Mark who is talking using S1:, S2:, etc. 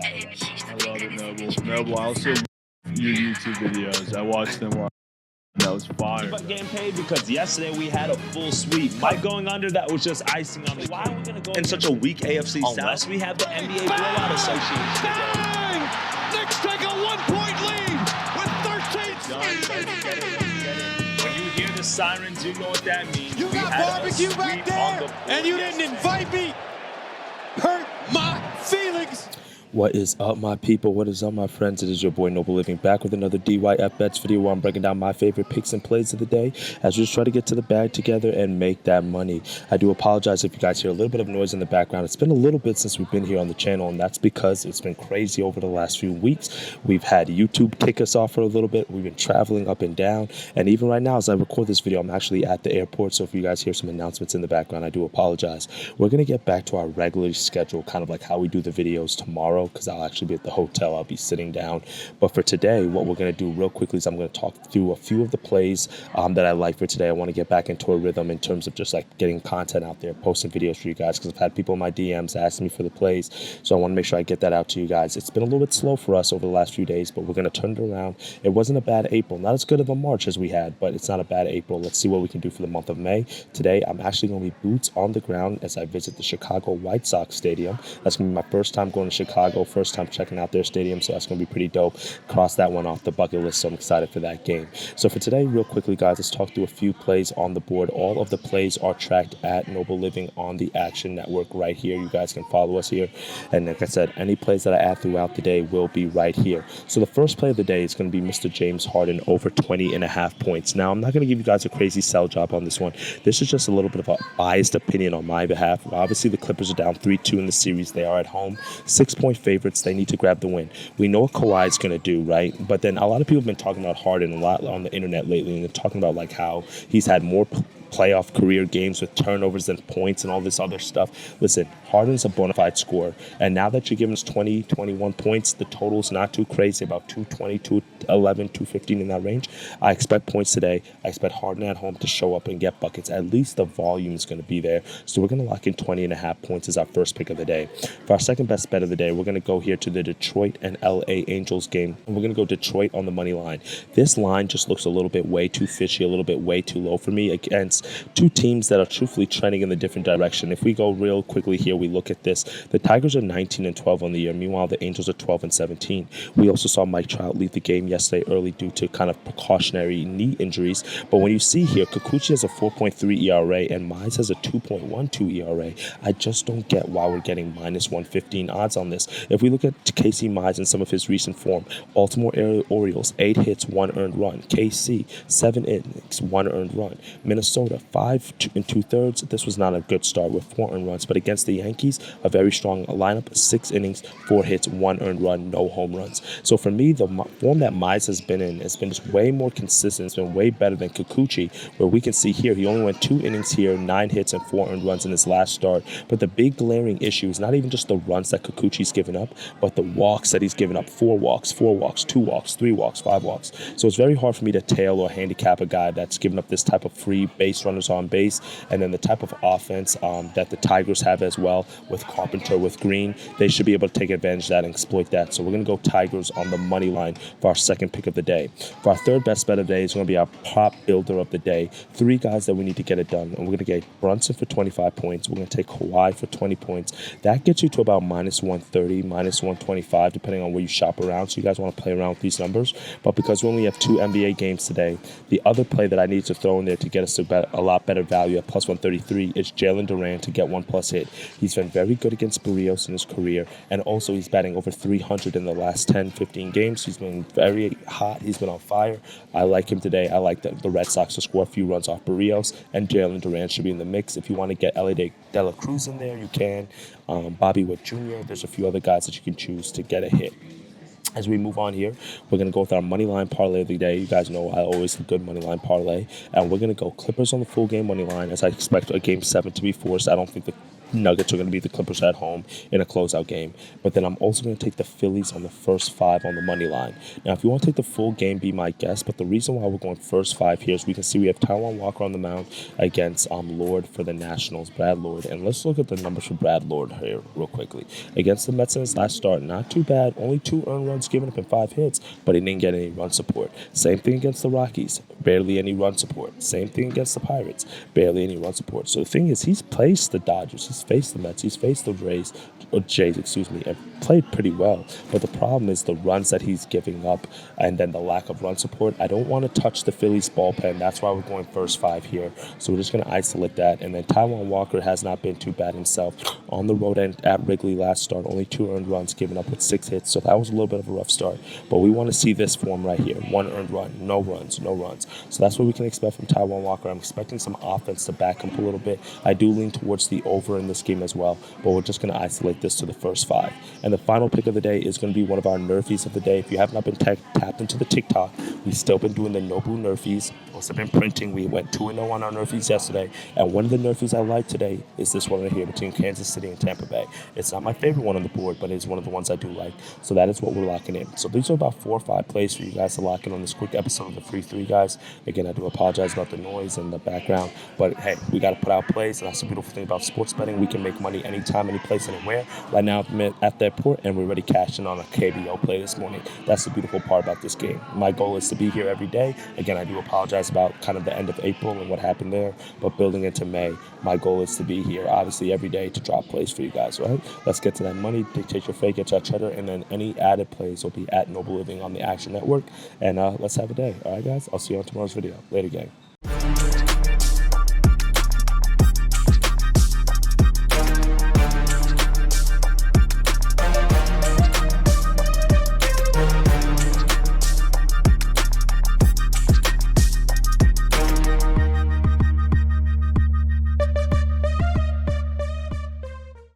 S1: I love it, Noble. Noble, I also love your YouTube videos. I watched them while that was fire.
S2: But getting paid because yesterday we had a full sweep. Mike going under, that was just icing on the cake. Why are we going to go
S3: in such a weak AFC South?
S2: Unless we have the NBA Blowout Association.
S4: Bang! Knicks take a 1-point lead with 13 seconds.
S2: When you hear the sirens, you know what that means.
S4: You got barbecue back there, and you didn't invite me. Hurt my feelings.
S5: What is up, my people? What is up, my friends? It is your boy Noble Living back with another DYF Bets video where I'm breaking down my favorite picks and plays of the day as we just try to get to the bag together and make that money. I do apologize if you guys hear a little bit of noise in the background. It's been a little bit since we've been here on the channel, and that's because it's been crazy over the last few weeks. We've had YouTube kick us off for a little bit. We've been traveling up and down, and even right now as I record this video, I'm actually at the airport, so if you guys hear some announcements in the background, I do apologize. We're going to get back to our regularly scheduled, kind of like how we do the videos tomorrow, because I'll actually be at the hotel. I'll be sitting down. But for today, what we're going to do real quickly is I'm going to talk through a few of the plays that I like for today. I want to get back into a rhythm in terms of just like getting content out there, posting videos for you guys, because I've had people in my DMs asking me for the plays. So I want to make sure I get that out to you guys. It's been a little bit slow for us over the last few days, but we're going to turn it around. It wasn't a bad April. Not as good of a March as we had, but it's not a bad April. Let's see what we can do for the month of May. Today, I'm actually going to be boots on the ground as I visit the Chicago White Sox Stadium. That's going to be my first time going to Chicago, first time checking out their stadium, so that's going to be pretty dope. Cross that one off the bucket list, so I'm excited for that game. So for today, real quickly, guys, let's talk through a few plays on the board. All of the plays are tracked at Noble Living on the Action Network right here. You guys can follow us here. And like I said, any plays that I add throughout the day will be right here. So the first play of the day is going to be Mr. James Harden over 20.5 points. Now, I'm not going to give you guys a crazy sell job on this one. This is just a little bit of a biased opinion on my behalf. Obviously, the Clippers are down 3-2 in the series. They are at home. 6-point favorites. They need to grab the win. We know what Kawhi is going to do, right? But then a lot of people have been talking about Harden a lot on the internet lately, and they're talking about like how he's had more playoff career games with turnovers and points and all this other stuff. Listen, Harden's a bona fide scorer, and now that you're giving us 20, 21 points, the total's not too crazy, about 220, 211, 215 in that range. I expect points today. I expect Harden at home to show up and get buckets. At least the volume is going to be there. So we're going to lock in 20.5 points as our first pick of the day. For our second best bet of the day, we're going to go here to the Detroit and LA Angels game, and we're going to go Detroit on the money line. This line just looks a little bit way too fishy, a little bit way too low for me against two teams that are truthfully trending in the different direction. If we go real quickly here, we look at this. The Tigers are 19-12 on the year. Meanwhile, the Angels are 12-17. We also saw Mike Trout leave the game yesterday early due to kind of precautionary knee injuries. But when you see here, Kikuchi has a 4.3 ERA and Mize has a 2.12 ERA. I just don't get why we're getting minus 115 odds on this. If we look at Casey Mize and some of his recent form, Baltimore Orioles, 8 hits, 1 earned run. KC, 7 innings, 1 earned run. Minnesota, 5 2/3. This was not a good start with 4 earned runs, but against the Yankees, a very strong lineup, 6 innings, 4 hits, 1 earned run, no home runs. So for me, the form that Mize has been in has been just way more consistent. It's been way better than Kikuchi, where we can see here he only went 2 innings here, 9 hits and 4 earned runs in his last start. But the big glaring issue is not even just the runs that Kikuchi's given up, but the walks that he's given up. 4 walks, 2 walks, 3 walks, 5 walks. So it's very hard for me to tail or handicap a guy that's given up this type of free base runners on base, and then the type of offense that the Tigers have as well with Carpenter, with Green. They should be able to take advantage of that and exploit that. So we're going to go Tigers on the money line for our second pick of the day. For our third best bet of the day is going to be our prop builder of the day. 3 guys that we need to get it done. And we're going to get Brunson for 25 points. We're going to take Kawhi for 20 points. That gets you to about minus 130, minus 125, depending on where you shop around. So you guys want to play around with these numbers. But because we only have 2 NBA games today, the other play that I need to throw in there to get us a lot better value at plus 133 is Jalen Duran to get 1+ hit. He's been very good against Barrios in his career, and also he's batting over 300 in the last 10-15 games. He's been very hot. He's been on fire. I like him today. I like the Red Sox to score a few runs off Barrios, and Jalen Duran should be in the mix. If you want to get Ellie De La Cruz in there, you can. Bobby Witt Jr., there's a few other guys that you can choose to get a hit. As we move on here, we're going to go with our money line parlay of the day. You guys know I always have a good money line parlay. And we're going to go Clippers on the full game money line, as I expect a game 7 to be forced. I don't think the Nuggets are going to beat the Clippers at home in a closeout game. But then I'm also going to take the Phillies on the first 5 on the money line. Now, if you want to take the full game, be my guest. But the reason why we're going first 5 here is we can see we have Taijuan Walker on the mound against Lord for the Nationals, Brad Lord. And let's look at the numbers for Brad Lord here real quickly. Against the Mets in his last start, not too bad. Only 2 earned runs given up in 5 hits, but he didn't get any run support. Same thing against the Rockies, barely any run support. Same thing against the Pirates, barely any run support. So the thing is, he's faced the Dodgers, he's faced the Mets, he's faced the Jays, and played pretty well. But the problem is the runs that he's giving up and then the lack of run support. I don't want to touch the Phillies bullpen. That's why we're going first 5 here. So we're just going to isolate that. And then Taijuan Walker has not been too bad himself. On the road and at Wrigley last start, only 2 earned runs given up with 6 hits. So that was a little bit of a rough start. But we want to see this form right here. 1 earned run, no runs. So that's what we can expect from Taijuan Walker. I'm expecting some offense to back him up a little bit. I do lean towards the over in this game as well. But we're just going to isolate this to the first 5. And the final pick of the day is going to be one of our Nerfies of the day. If you have not been tapped into the TikTok, we've still been doing the Nobu Nerfies. Also been printing. We went 2-0 on our Nerfies yesterday. And one of the Nerfies I like today is this one right here between Kansas City and Tampa Bay. It's not my favorite one on the board, but it's one of the ones I do like. So that is what we're locking in. So these are about 4 or 5 plays for you guys to lock in on this quick episode of the Free 3, guys. Again, I do apologize about the noise and the background. But hey, we got to put out plays. And that's the beautiful thing about sports betting. We can make money anytime, any place, anywhere. Right now, I'm at the airport, and we're already cashing on a KBO play this morning. That's the beautiful part about this game. My goal is to be here every day. Again, I do apologize about kind of the end of April and what happened there, but building into May, my goal is to be here, obviously, every day to drop plays for you guys, right? Let's get to that money, dictate your fake, get your cheddar, and then any added plays will be at Noble Living on the Action Network, and let's have a day. All right, guys? I'll see you on tomorrow's video. Later, gang.